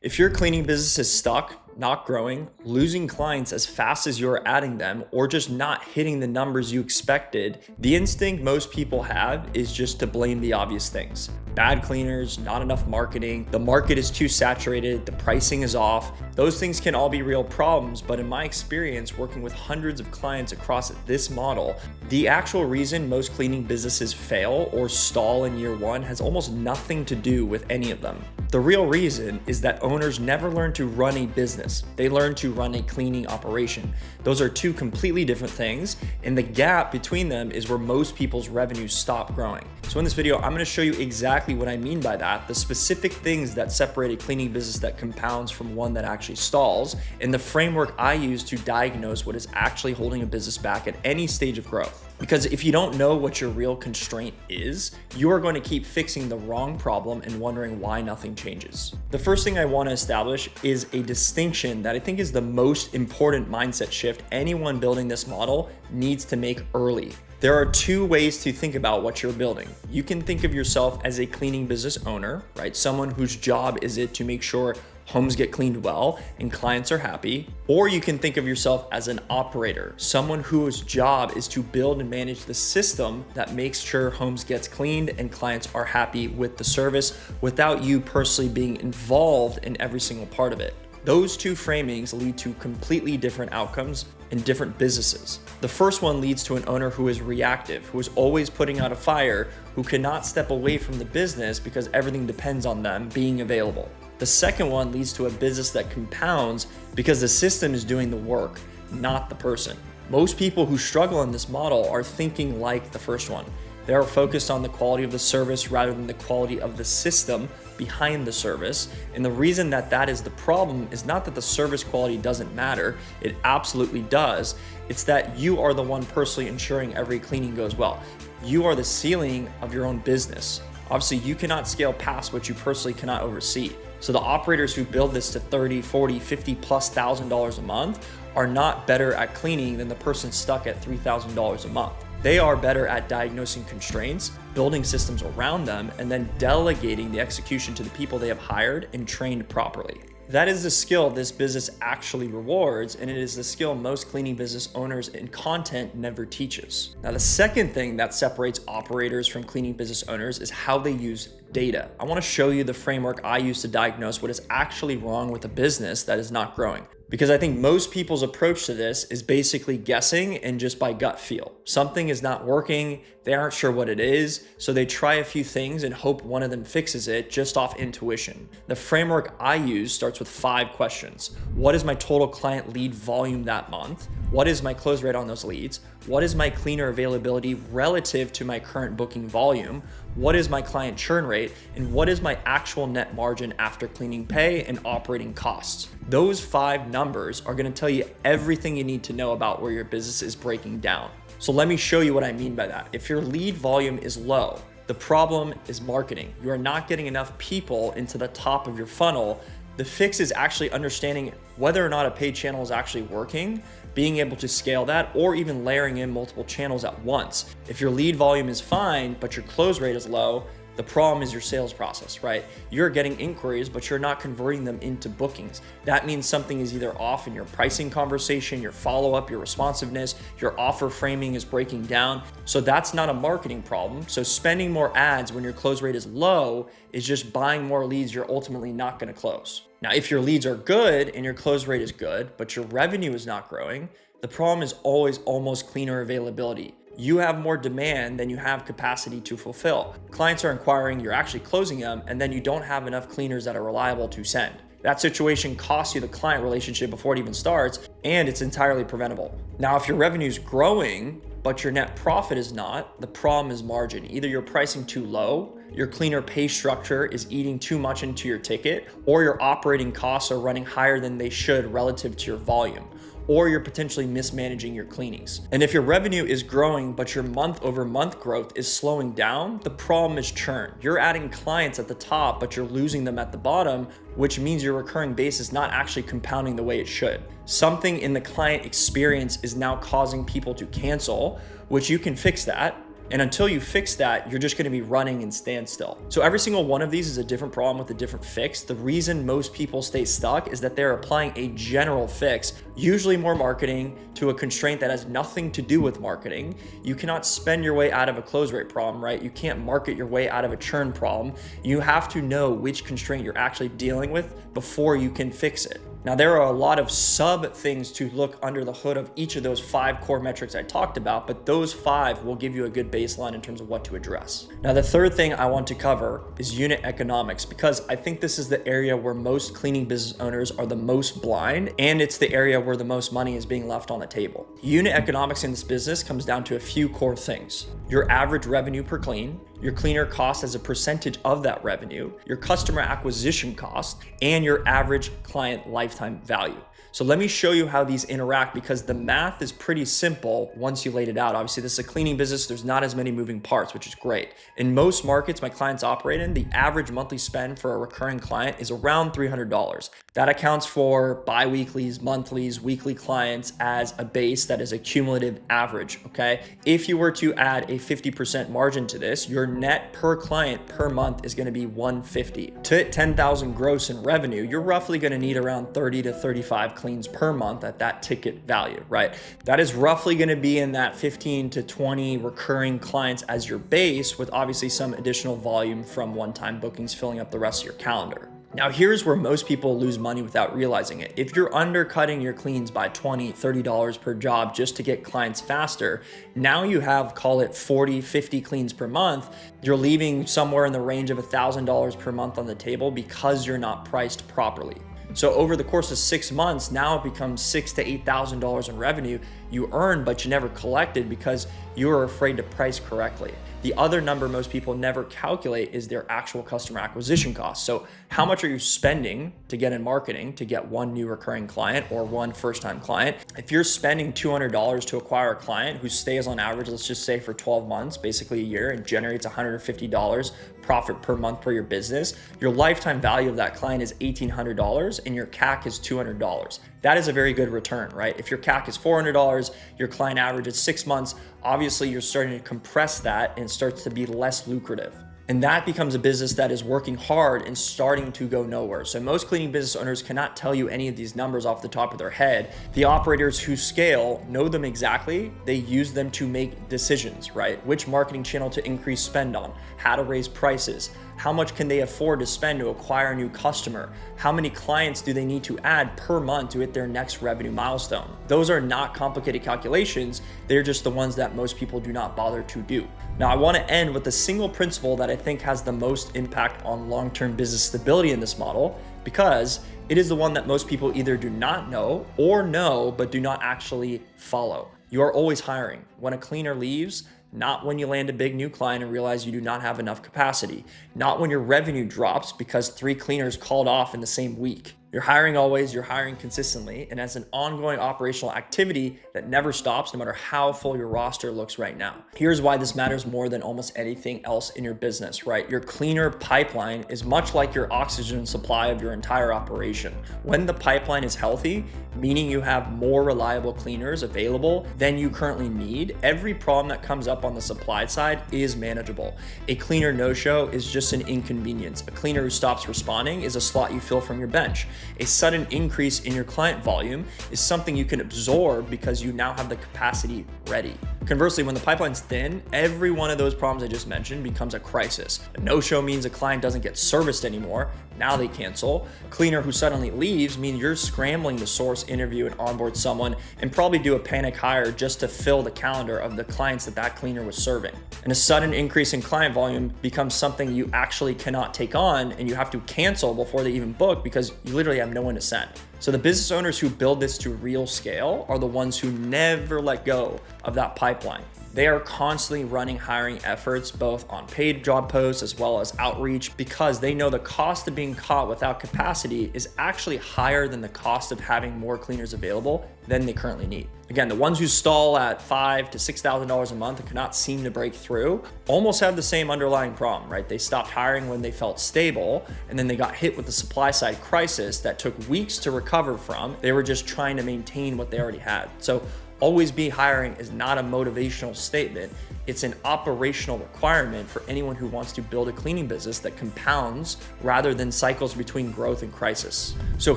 If your cleaning business is stuck, not growing, losing clients as fast as you're adding them, or just not hitting the numbers you expected, the instinct most people have is just to blame the obvious things. Bad cleaners, not enough marketing, the market is too saturated, the pricing is off. Those things can all be real problems, but in my experience working with hundreds of clients across this model, the actual reason most cleaning businesses fail or stall in year one has almost nothing to do with any of them. The real reason is that owners never learn to run a business. They learn to run a cleaning operation. Those are two completely different things, and the gap between them is where most people's revenues stop growing. So in this video, I'm gonna show you exactly what I mean by that, the specific things that separate a cleaning business that compounds from one that actually stalls, and the framework I use to diagnose what is actually holding a business back at any stage of growth. Because if you don't know what your real constraint is, you are going to keep fixing the wrong problem and wondering why nothing changes. The first thing I want to establish is a distinction that I think is the most important mindset shift anyone building this model needs to make early. There are two ways to think about what you're building. You can think of yourself as a cleaning business owner, right? Someone whose job is it to make sure homes get cleaned well and clients are happy. Or you can think of yourself as an operator, someone whose job is to build and manage the system that makes sure homes gets cleaned and clients are happy with the service without you personally being involved in every single part of it. Those two framings lead to completely different outcomes in different businesses. The first one leads to an owner who is reactive, who is always putting out a fire, who cannot step away from the business because everything depends on them being available. The second one leads to a business that compounds because the system is doing the work, not the person. Most people who struggle in this model are thinking like the first one. They are focused on the quality of the service rather than the quality of the system behind the service. And the reason that that is the problem is not that the service quality doesn't matter. It absolutely does. It's that you are the one personally ensuring every cleaning goes well. You are the ceiling of your own business. Obviously, you cannot scale past what you personally cannot oversee. So the operators who build this to $30, $40, $50,000+ a month are not better at cleaning than the person stuck at $3,000 a month. They are better at diagnosing constraints, building systems around them, and then delegating the execution to the people they have hired and trained properly. That is the skill this business actually rewards, and it is the skill most cleaning business owners and content never teaches. Now, the second thing that separates operators from cleaning business owners is how they use data. I want to show you the framework I use to diagnose what is actually wrong with a business that is not growing. Because I think most people's approach to this is basically guessing and just by gut feel. Something is not working, they aren't sure what it is, so they try a few things and hope one of them fixes it just off intuition. The framework I use starts with 5 questions. What is my total client lead volume that month? What is my close rate on those leads? What is my cleaner availability relative to my current booking volume? What is my client churn rate? And what is my actual net margin after cleaning pay and operating costs? Those 5 numbers are going to tell you everything you need to know about where your business is breaking down. So let me show you what I mean by that. If your lead volume is low, the problem is marketing. You are not getting enough people into the top of your funnel. The fix is actually understanding whether or not a paid channel is actually working, being able to scale that, or even layering in multiple channels at once. If your lead volume is fine, but your close rate is low, the problem is your sales process, right? You're getting inquiries, but you're not converting them into bookings. That means something is either off in your pricing conversation, your follow-up, your responsiveness, your offer framing is breaking down. So that's not a marketing problem. So spending more ads when your close rate is low is just buying more leads you're ultimately not gonna close. Now, if your leads are good and your close rate is good, but your revenue is not growing, the problem is always almost cleaner availability. You have more demand than you have capacity to fulfill. Clients are inquiring, you're actually closing them, and then you don't have enough cleaners that are reliable to send. That situation costs you the client relationship before it even starts, and it's entirely preventable. Now, if your revenue is growing, but your net profit is not, the problem is margin. Either you're pricing too low, your cleaner pay structure is eating too much into your ticket, or your operating costs are running higher than they should relative to your volume, or you're potentially mismanaging your cleanings. And if your revenue is growing, but your month-over-month growth is slowing down, the problem is churn. You're adding clients at the top, but you're losing them at the bottom, which means your recurring base is not actually compounding the way it should. Something in the client experience is now causing people to cancel, which you can fix that. And until you fix that, you're just gonna be running in standstill. So every single one of these is a different problem with a different fix. The reason most people stay stuck is that they're applying a general fix, usually more marketing, to a constraint that has nothing to do with marketing. You cannot spend your way out of a close rate problem, right? You can't market your way out of a churn problem. You have to know which constraint you're actually dealing with before you can fix it. Now, there are a lot of sub things to look under the hood of each of those 5 core metrics I talked about, but those 5 will give you a good baseline in terms of what to address. Now, the third thing I want to cover is unit economics, because I think this is the area where most cleaning business owners are the most blind, and it's the area where the most money is being left on the table. Unit economics in this business comes down to a few core things: your average revenue per clean, your cleaner cost as a percentage of that revenue, your customer acquisition cost, and your average client lifetime value. So let me show you how these interact, because the math is pretty simple once you laid it out. Obviously, this is a cleaning business. There's not as many moving parts, which is great. In most markets my clients operate in, the average monthly spend for a recurring client is around $300. That accounts for bi-weeklies, monthlies, weekly clients as a base that is a cumulative average, okay? If you were to add a 50% margin to this, your net per client per month is gonna be $150. To hit 10,000 gross in revenue, you're roughly gonna need around 30 to 35 cleans per month at that ticket value, right? That is roughly gonna be in that 15 to 20 recurring clients as your base, with obviously some additional volume from one-time bookings filling up the rest of your calendar. Now, here's where most people lose money without realizing it. If you're undercutting your cleans by $20, $30 per job just to get clients faster, now you have, call it 40, 50 cleans per month. You're leaving somewhere in the range of $1,000 per month on the table because you're not priced properly. So over the course of 6 months, now it becomes $6,000 to $8,000 in revenue you earned, but you never collected because you were afraid to price correctly. The other number most people never calculate is their actual customer acquisition cost. So how much are you spending to get in marketing to get one new recurring client or one first-time client? If you're spending $200 to acquire a client who stays on average, let's just say for 12 months, basically a year, and generates $150 profit per month for your business, your lifetime value of that client is $1,800 and your CAC is $200. That is a very good return, right? If your CAC is $400, your client average is 6 months, obviously you're starting to compress that and it starts to be less lucrative. And that becomes a business that is working hard and starting to go nowhere. So most cleaning business owners cannot tell you any of these numbers off the top of their head. The operators who scale know them exactly. They use them to make decisions, right? Which marketing channel to increase spend on, how to raise prices, how much can they afford to spend to acquire a new customer, how many clients do they need to add per month to hit their next revenue milestone. Those are not complicated calculations. They're just the ones that most people do not bother to do. Now, I want to end with a single principle that I think has the most impact on long-term business stability in this model, because it is the one that most people either do not know or know but do not actually follow. You are always hiring. When a cleaner leaves, not when you land a big new client and realize you do not have enough capacity, not when your revenue drops because 3 cleaners called off in the same week. You're hiring always, you're hiring consistently, and as an ongoing operational activity that never stops no matter how full your roster looks right now. Here's why this matters more than almost anything else in your business, right? Your cleaner pipeline is much like your oxygen supply of your entire operation. When the pipeline is healthy, meaning you have more reliable cleaners available than you currently need, every problem that comes up on the supply side is manageable. A cleaner no-show is just an inconvenience. A cleaner who stops responding is a slot you fill from your bench. A sudden increase in your client volume is something you can absorb because you now have the capacity ready. Conversely, when the pipeline's thin, every one of those problems I just mentioned becomes a crisis. A no-show means a client doesn't get serviced anymore. Now they cancel. A cleaner who suddenly leaves means you're scrambling to source, interview, and onboard someone and probably do a panic hire just to fill the calendar of the clients that cleaner was serving. And a sudden increase in client volume becomes something you actually cannot take on and you have to cancel before they even book because you literally have no one to send. So the business owners who build this to real scale are the ones who never let go of that pipeline. They are constantly running hiring efforts, both on paid job posts as well as outreach, because they know the cost of being caught without capacity is actually higher than the cost of having more cleaners available than they currently need. Again, the ones who stall at $5,000 to $6,000 a month and cannot seem to break through almost have the same underlying problem, right? They stopped hiring when they felt stable, and then they got hit with the supply side crisis that took weeks to recover from. They were just trying to maintain what they already had. So always be hiring is not a motivational statement. It's an operational requirement for anyone who wants to build a cleaning business that compounds rather than cycles between growth and crisis. So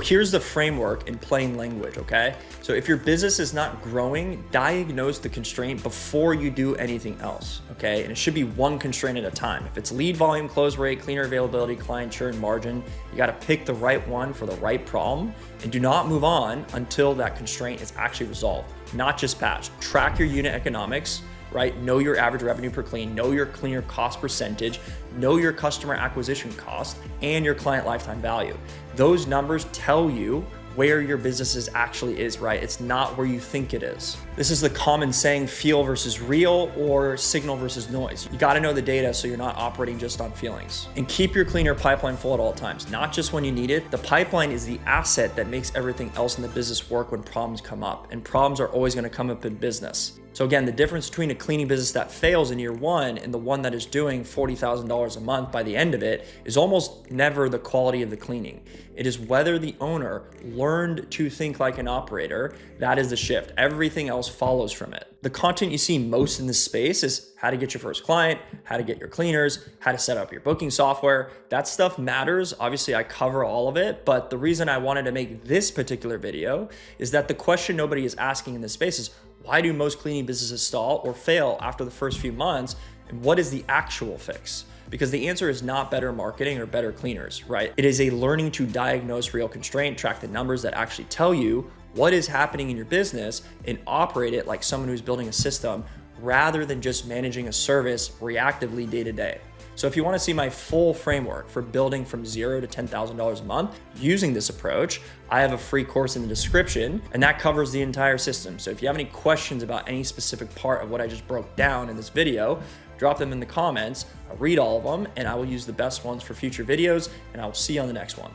here's the framework in plain language, okay? So if your business is not growing, diagnose the constraint before you do anything else, okay? And it should be one constraint at a time. If it's lead volume, close rate, cleaner availability, client churn, margin, you gotta pick the right one for the right problem, and do not move on until that constraint is actually resolved, not just patched. Track your unit economics, right? Know your average revenue per clean, know your cleaner cost percentage, know your customer acquisition cost, and your client lifetime value. Those numbers tell you where your business actually is, right? It's not where you think it is. This is the common saying, feel versus real or signal versus noise. You gotta know the data so you're not operating just on feelings. And keep your cleaner pipeline full at all times, not just when you need it. The pipeline is the asset that makes everything else in the business work when problems come up, and problems are always gonna come up in business. So again, the difference between a cleaning business that fails in year one and the one that is doing $40,000 a month by the end of it is almost never the quality of the cleaning. It is whether the owner learned to think like an operator. That is the shift. Everything else follows from it. The content you see most in this space is how to get your first client, how to get your cleaners, how to set up your booking software. That stuff matters. Obviously, I cover all of it, but the reason I wanted to make this particular video is that the question nobody is asking in this space is, why do most cleaning businesses stall or fail after the first few months? And what is the actual fix? Because the answer is not better marketing or better cleaners, right? It is a learning to diagnose real constraint, track the numbers that actually tell you what is happening in your business, and operate it like someone who's building a system rather than just managing a service reactively day to day. So if you want to see my full framework for building from $0 to $10,000 a month using this approach, I have a free course in the description, and that covers the entire system. So if you have any questions about any specific part of what I just broke down in this video, drop them in the comments. I'll read all of them, and I will use the best ones for future videos, and I will see you on the next one.